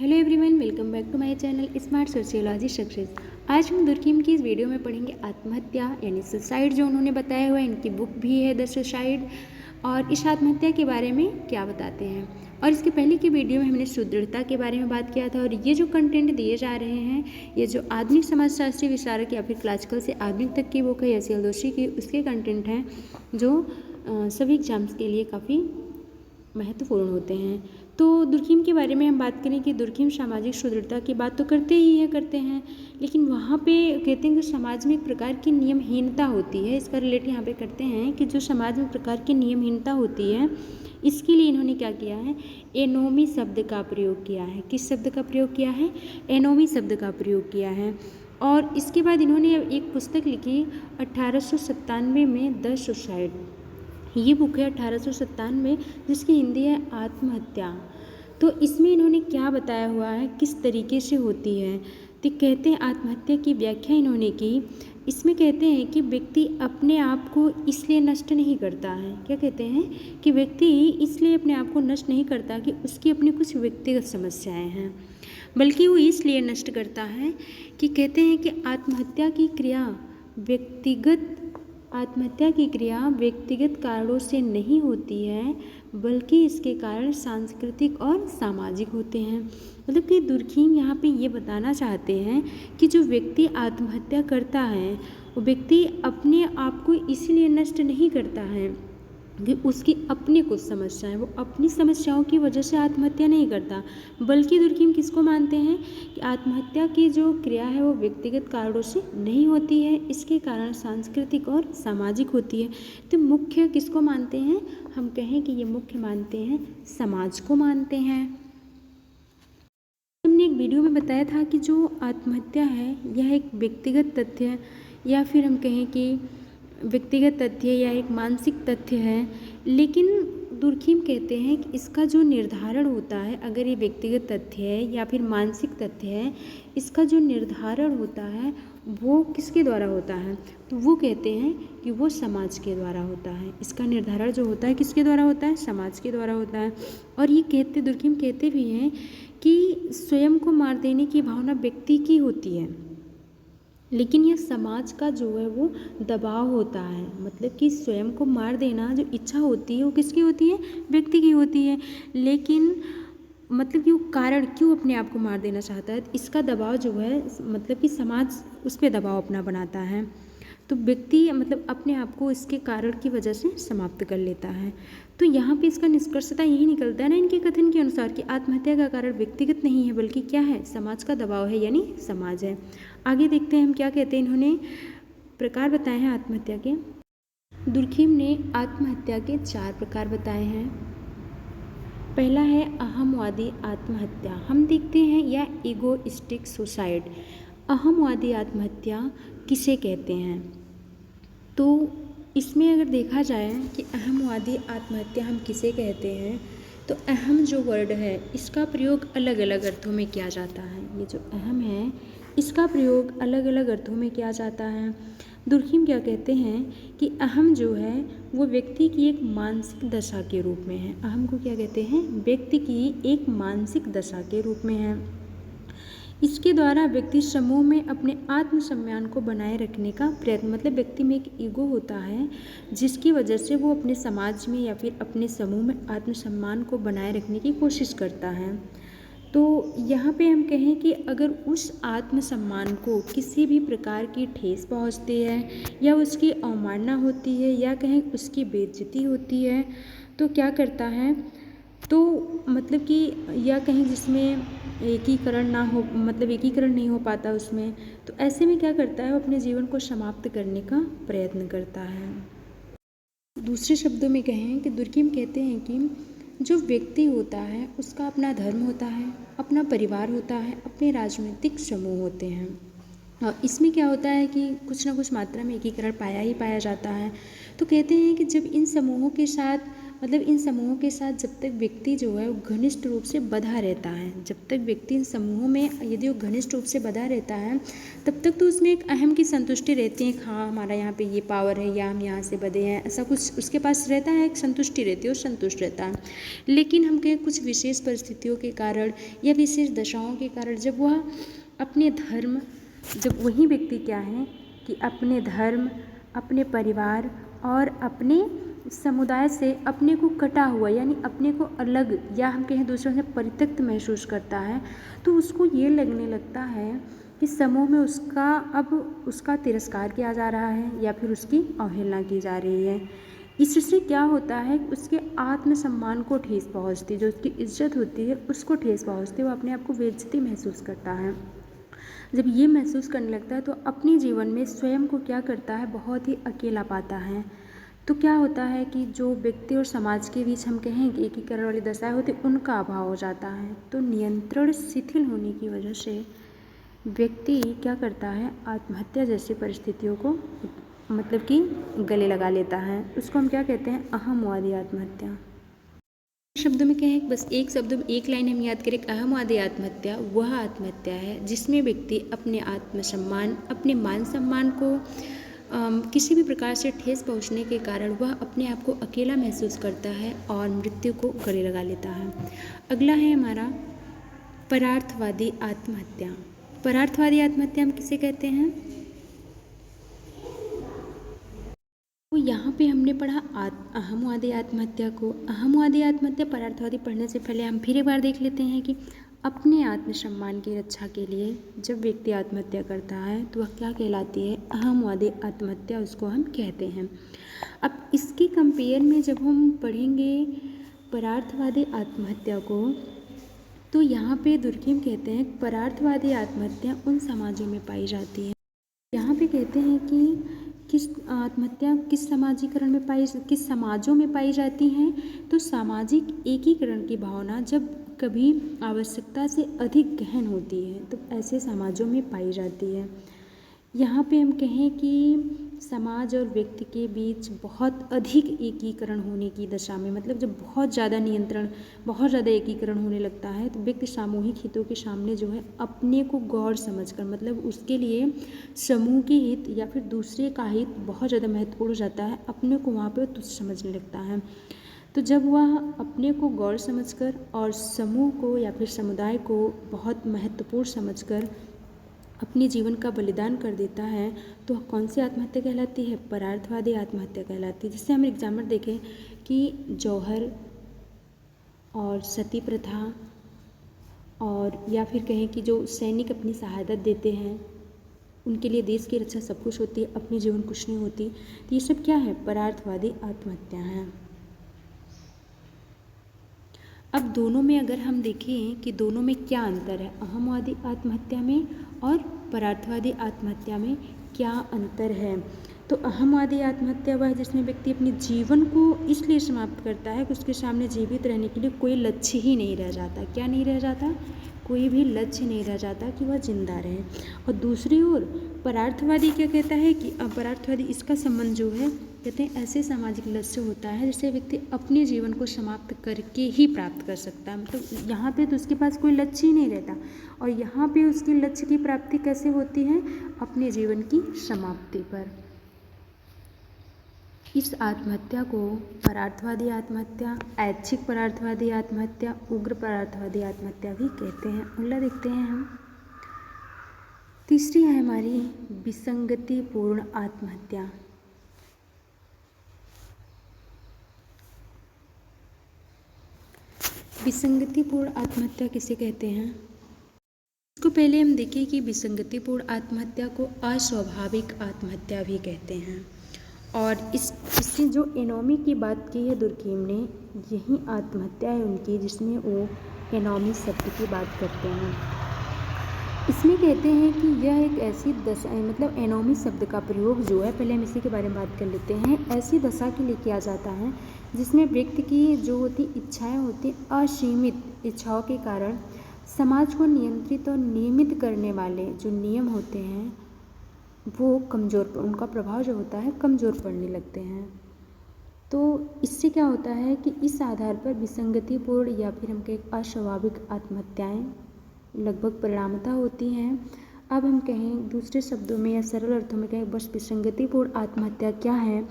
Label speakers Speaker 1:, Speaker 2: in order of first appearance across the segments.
Speaker 1: Hello everyone, welcome back to my channel smart sociology success. आज हम दुर्कीम की इस वीडियो में पढ़ेंगे आत्महत्या यानी सुसाइड, जो उन्होंने बताया हुआ है। इनकी बुक भी है द सुसाइड, और इस आत्महत्या के बारे में क्या बताते हैं। और इसके पहले की वीडियो में हमने सुदृढ़ता के बारे में बात किया था। और ये जो कंटेंट दिए जा रहे हैं, ये जो आधुनिक समाजशास्त्री विचारक या फिर क्लासिकल से आधुनिक तक की बुक है एस.एल. जोशी की, उसके कंटेंट हैं जो सभी एग्जाम्स के लिए काफ़ी महत्वपूर्ण होते हैं। तो दुर्कीम के बारे में हम बात करें कि दुर्कीम सामाजिक सुदृढ़ता की बात तो करते हैं, लेकिन वहाँ पे कहते हैं कि समाज में एक प्रकार की नियमहीनता होती है। इसका रिलेट यहाँ पे करते हैं कि जो समाज में प्रकार की नियमहीनता होती है, इसके लिए इन्होंने क्या किया है, एनोमी शब्द का प्रयोग किया है। किस शब्द का प्रयोग किया है? एनोमी शब्द का प्रयोग किया है। और इसके बाद इन्होंने एक पुस्तक लिखी 1897 में द सुसाइड। ये बुक है 1897, जिसकी हिंदी है आत्महत्या। तो इसमें इन्होंने क्या बताया हुआ है, किस तरीके से होती है। तो कहते हैं आत्महत्या की व्याख्या इन्होंने की। इसमें कहते हैं कि व्यक्ति अपने आप को इसलिए नष्ट नहीं करता है। क्या कहते हैं कि व्यक्ति इसलिए अपने आप को नष्ट नहीं करता कि उसकी अपनी कुछ व्यक्तिगत समस्याएं हैं, बल्कि वो इसलिए नष्ट करता है कि कहते हैं कि आत्महत्या की क्रिया व्यक्तिगत कारणों से नहीं होती है, बल्कि इसके कारण सांस्कृतिक और सामाजिक होते हैं। मतलब कि दुर्कीम यहाँ पे ये बताना चाहते हैं कि जो व्यक्ति आत्महत्या करता है, वो व्यक्ति अपने आप को इसलिए नष्ट नहीं करता है कि उसकी अपनी कुछ समस्याएं, वो अपनी समस्याओं की वजह से आत्महत्या नहीं करता, बल्कि दुर्कीम किसको मानते हैं कि आत्महत्या की जो क्रिया है वो व्यक्तिगत कारणों से नहीं होती है, इसके कारण सांस्कृतिक और सामाजिक होती है। तो मुख्य किसको मानते हैं? हम कहें कि ये मुख्य मानते हैं समाज को मानते हैं। हमने एक वीडियो में बताया था कि जो आत्महत्या है यह एक व्यक्तिगत तथ्य, या फिर हम कहें कि व्यक्तिगत तथ्य या एक मानसिक तथ्य है। लेकिन दुर्कीम कहते हैं कि इसका जो निर्धारण होता है, अगर ये व्यक्तिगत तथ्य है या फिर मानसिक तथ्य है, इसका जो निर्धारण होता है वो किसके द्वारा होता है? तो वो कहते हैं कि वो समाज के द्वारा होता है। इसका निर्धारण जो होता है किसके द्वारा होता है? समाज के द्वारा होता है। और ये दुर्कीम कहते भी हैं कि स्वयं को मार देने की भावना व्यक्ति की होती है, लेकिन यह समाज का जो है वो दबाव होता है। मतलब कि स्वयं को मार देना जो इच्छा होती है वो किसकी होती है? व्यक्ति की होती है। लेकिन मतलब कि वो कारण क्यों अपने आप को मार देना चाहता है, इसका दबाव जो है मतलब कि समाज उस पर दबाव अपना बनाता है। तो व्यक्ति मतलब अपने आप को इसके कारण की वजह से समाप्त कर लेता है। तो यहाँ पे इसका निष्कर्षता यही निकलता है ना इनके कथन के अनुसार कि आत्महत्या का कारण व्यक्तिगत नहीं है, बल्कि क्या है? समाज का दबाव है, यानी समाज है। आगे देखते हैं हम क्या कहते हैं। इन्होंने प्रकार बताए हैं आत्महत्या के। दुर्कीम ने आत्महत्या के 4 प्रकार बताए हैं। पहला है अहमवादी आत्महत्या। हम देखते हैं या ईगोइस्टिक सुसाइड। अहमवादी आत्महत्या किसे कहते हैं? तो इसमें अगर देखा जाए कि अहमवादी आत्महत्या हम किसे कहते हैं, तो अहम जो वर्ड है इसका प्रयोग अलग अलग अर्थों में किया जाता है। ये जो अहम है इसका प्रयोग अलग अलग अर्थों में किया जाता है। दुर्कीम क्या कहते हैं कि अहम जो है वो व्यक्ति की एक मानसिक दशा के रूप में है। अहम को क्या कहते हैं? व्यक्ति की एक मानसिक दशा के रूप में है। इसके द्वारा व्यक्ति समूह में अपने आत्मसम्मान को बनाए रखने का प्रयत्न, मतलब व्यक्ति में एक ईगो होता है जिसकी वजह से वो अपने समाज में या फिर अपने समूह में आत्मसम्मान को बनाए रखने की कोशिश करता है। तो यहाँ पे हम कहें कि अगर उस आत्मसम्मान को किसी भी प्रकार की ठेस पहुँचती है, या उसकी अवमानना होती है, या कहें उसकी बेइज्जती होती है, तो क्या करता है? तो मतलब कि या कहीं जिसमें एकीकरण ना हो, मतलब एकीकरण नहीं हो पाता उसमें, तो ऐसे में क्या करता है? वो अपने जीवन को समाप्त करने का प्रयत्न करता है। दूसरे शब्दों में कहें कि दुर्कीम कहते हैं कि जो व्यक्ति होता है उसका अपना धर्म होता है, अपना परिवार होता है, अपने राजनीतिक समूह होते हैं। और इसमें क्या होता है कि कुछ ना कुछ मात्रा में एकीकरण पाया ही पाया जाता है। तो कहते हैं कि जब इन समूहों के साथ मतलब इन समूहों के साथ जब तक व्यक्ति जो है वो घनिष्ठ रूप से बंधा रहता है, जब तक व्यक्ति इन समूहों में यदि वो घनिष्ठ रूप से बंधा रहता है तब तक तो उसमें एक अहम की संतुष्टि रहती है, हाँ हमारा यहाँ पे ये पावर है या हम यहाँ से बंधे हैं, ऐसा कुछ उसके पास रहता है, एक संतुष्टि रहती है और संतुष्ट रहता है। लेकिन हम कहें कुछ विशेष परिस्थितियों के कारण या विशेष दशाओं के कारण जब वह अपने धर्म, जब वही व्यक्ति क्या है कि अपने धर्म, अपने परिवार और अपने समुदाय से अपने को कटा हुआ यानी अपने को अलग या हम कहें दूसरों से परित्यक्त महसूस करता है, तो उसको ये लगने लगता है कि समूह में उसका तिरस्कार किया जा रहा है या फिर उसकी अवहेलना की जा रही है। इससे क्या होता है कि उसके आत्मसम्मान को ठेस पहुंचती, जो उसकी इज्जत होती है उसको ठेस पहुंचती, वो अपने आप को बेइज्जती महसूस करता है। जब ये महसूस करने लगता है तो अपने जीवन में स्वयं को क्या करता है, बहुत ही अकेला पाता है। तो क्या होता है कि जो व्यक्ति और समाज के बीच हम कहेंगे एकीकरण वाली दशाएं होती उनका अभाव हो जाता है। तो नियंत्रण शिथिल होने की वजह से व्यक्ति क्या करता है, आत्महत्या जैसी परिस्थितियों को मतलब कि गले लगा लेता है। उसको हम क्या कहते हैं, अहमवादी आत्महत्या। शब्दों में क्या है, बस एक शब्द में एक लाइन हम याद करें, अहमवादी आत्महत्या वह आत्महत्या है जिसमें व्यक्ति अपने आत्मसम्मान, अपने मान सम्मान को किसी भी प्रकार से ठेस पहुंचने के कारण वह अपने आप को अकेला महसूस करता है और मृत्यु को गले लगा लेता है। अगला है हमारा परार्थवादी आत्महत्या। परार्थवादी आत्महत्या हम किसे कहते हैं, तो यहाँ पे हमने पढ़ा अहमवादी आत्महत्या को। अहमवादी आत्महत्या परार्थवादी पढ़ने से पहले हम फिर एक बार देख लेते हैं कि अपने आत्मसम्मान की रक्षा के लिए जब व्यक्ति आत्महत्या करता है तो वह क्या कहलाती है, अहमवादी आत्महत्या उसको हम कहते हैं। अब इसकी कंपेयर में जब हम पढ़ेंगे परार्थवादी आत्महत्या को, तो यहाँ पे दुर्खिम कहते हैं परार्थवादी आत्महत्या उन समाजों में पाई जाती है। यहाँ पे कहते हैं कि किस आत्महत्या किस समाजों में पाई जाती हैं, तो सामाजिक एकीकरण की भावना जब कभी आवश्यकता से अधिक गहन होती है तो ऐसे समाजों में पाई जाती है। यहाँ पे हम कहें कि समाज और व्यक्ति के बीच बहुत अधिक एकीकरण होने की दशा में, मतलब जब बहुत ज़्यादा नियंत्रण, बहुत ज़्यादा एकीकरण होने लगता है तो व्यक्ति सामूहिक हितों के सामने जो है अपने को गौर समझकर, मतलब उसके लिए समूह के हित या फिर दूसरे का हित बहुत ज़्यादा महत्वपूर्ण हो जाता है, अपने को वहाँ पर तुच्छ समझने लगता है। तो जब वह अपने को गौर समझकर और समूह को या फिर समुदाय को बहुत महत्वपूर्ण समझकर अपने जीवन का बलिदान कर देता है तो कौन सी आत्महत्या कहलाती है, परार्थवादी आत्महत्या कहलाती है। जिससे हम एग्जाम्पल देखें कि जौहर और सती प्रथा और या फिर कहें कि जो सैनिक अपनी शहादत देते हैं, उनके लिए देश की रक्षा सब कुछ होती है, अपनी जीवन कुछ नहीं होती, तो ये सब क्या है, परार्थवादी आत्महत्या है। अब दोनों में अगर हम देखें कि दोनों में क्या अंतर है, अहमवादी आत्महत्या में और परार्थवादी आत्महत्या में क्या अंतर है, तो अहमवादी आत्महत्या वह है जिसमें व्यक्ति अपने जीवन को इसलिए समाप्त करता है कि उसके सामने जीवित रहने के लिए कोई लक्ष्य ही नहीं रह जाता। क्या नहीं रह जाता, कोई भी लक्ष्य नहीं रह जाता कि वह जिंदा रहे। और दूसरी ओर परार्थवादी क्या कहता है कि परार्थवादी इसका संबंध जो है, कहते हैं ऐसे सामाजिक लक्ष्य होता है जिससे व्यक्ति अपने जीवन को समाप्त करके ही प्राप्त कर सकता है। मतलब यहाँ पे तो उसके पास कोई लक्ष्य ही नहीं रहता और यहाँ पे उसके लक्ष्य की प्राप्ति कैसे होती है, अपने जीवन की समाप्ति पर। इस आत्महत्या को परार्थवादी आत्महत्या, ऐच्छिक परार्थवादी आत्महत्या, उग्र परार्थवादी आत्महत्या भी कहते हैं। अगला देखते हैं हम, तीसरी है हमारी विसंगतिपूर्ण आत्महत्या। विसंगतिपूर्ण आत्महत्या किसे कहते हैं, इसको पहले हम देखें कि विसंगतिपूर्ण आत्महत्या को अस्वाभाविक आत्महत्या भी कहते हैं। और इससे जो एनोमी की बात की है दुर्खिम ने, यही आत्महत्या है उनकी जिसमें वो एनोमी शब्द की बात करते हैं। इसमें कहते हैं कि यह एक ऐसी दशा, मतलब एनोमी शब्द का प्रयोग जो है, पहले हम इसी के बारे में बात कर लेते हैं, ऐसी दशा के लिए किया जाता है जिसमें व्यक्ति की जो होती इच्छाएं होती, असीमित इच्छाओं के कारण समाज को नियंत्रित और नियमित करने वाले जो नियम होते हैं वो कमज़ोर, उनका प्रभाव जो होता है कमज़ोर पड़ने लगते हैं। तो इससे क्या होता है कि इस आधार पर विसंगतिपूर्ण या फिर हम कहें अस्वाभाविक आत्महत्याएं लगभग परिणामतः होती हैं। अब हम कहें दूसरे शब्दों में या सरल अर्थों में कहें बस विसंगतिपूर्ण आत्महत्या क्या है,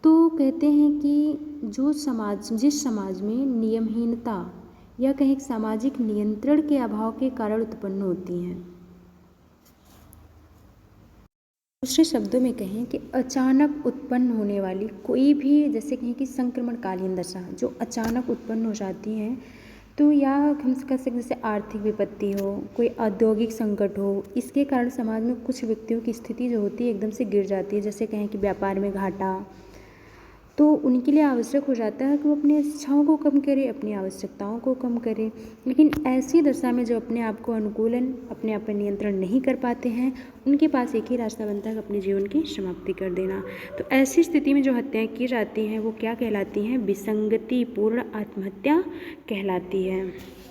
Speaker 1: तो कहते हैं कि जिस समाज में नियमहीनता या कहें सामाजिक नियंत्रण के अभाव के कारण उत्पन्न होती हैं। दूसरे शब्दों में कहें कि अचानक उत्पन्न होने वाली कोई भी, जैसे कहें कि संक्रमणकालीन दशा जो अचानक उत्पन्न हो जाती हैं, तो या हम कह सकते जैसे आर्थिक विपत्ति हो, कोई औद्योगिक संकट हो, इसके कारण समाज में कुछ व्यक्तियों की स्थिति जो होती है एकदम से गिर जाती है। जैसे कहें कि व्यापार में घाटा, तो उनके लिए आवश्यक हो जाता है कि वो अपनी इच्छाओं को कम करें, अपनी आवश्यकताओं को कम करें। लेकिन ऐसी दशा में जो अपने आप को अनुकूलन, अपने आप पर नियंत्रण नहीं कर पाते हैं, उनके पास एक ही रास्ता बनता है कि अपने जीवन की समाप्ति कर देना। तो ऐसी स्थिति में जो हत्याएं की जाती हैं वो क्या कहलाती हैं? विसंगतिपूर्ण आत्महत्या कहलाती है।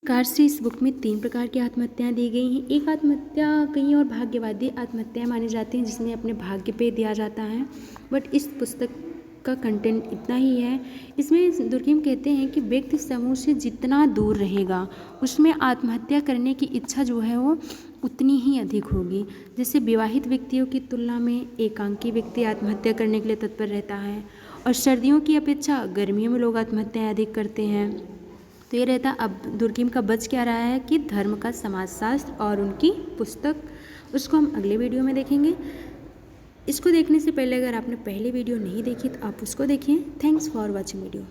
Speaker 1: प्रकार से इस बुक में 3 प्रकार की आत्महत्याएं दी गई हैं। एक आत्महत्या कई और भाग्यवादी आत्महत्याएं मानी जाती हैं जिसमें अपने भाग्य पे दिया जाता है, बट इस पुस्तक का कंटेंट इतना ही है। इसमें दुर्कheim कहते हैं कि व्यक्ति समूह से जितना दूर रहेगा उसमें आत्महत्या करने की इच्छा जो है वो उतनी ही अधिक होगी। जैसे विवाहित व्यक्तियों की तुलना में एकांकी व्यक्ति आत्महत्या करने के लिए तत्पर रहता है, और सर्दियों की अपेक्षा गर्मियों में लोग आत्महत्याएं अधिक करते हैं। तो ये रहता। अब दुर्कheim का बच क्या रहा है कि धर्म का समाजशास्त्र और उनकी पुस्तक, उसको हम अगले वीडियो में देखेंगे। इसको देखने से पहले अगर आपने पहले वीडियो नहीं देखी तो आप उसको देखें। Thanks for watching video.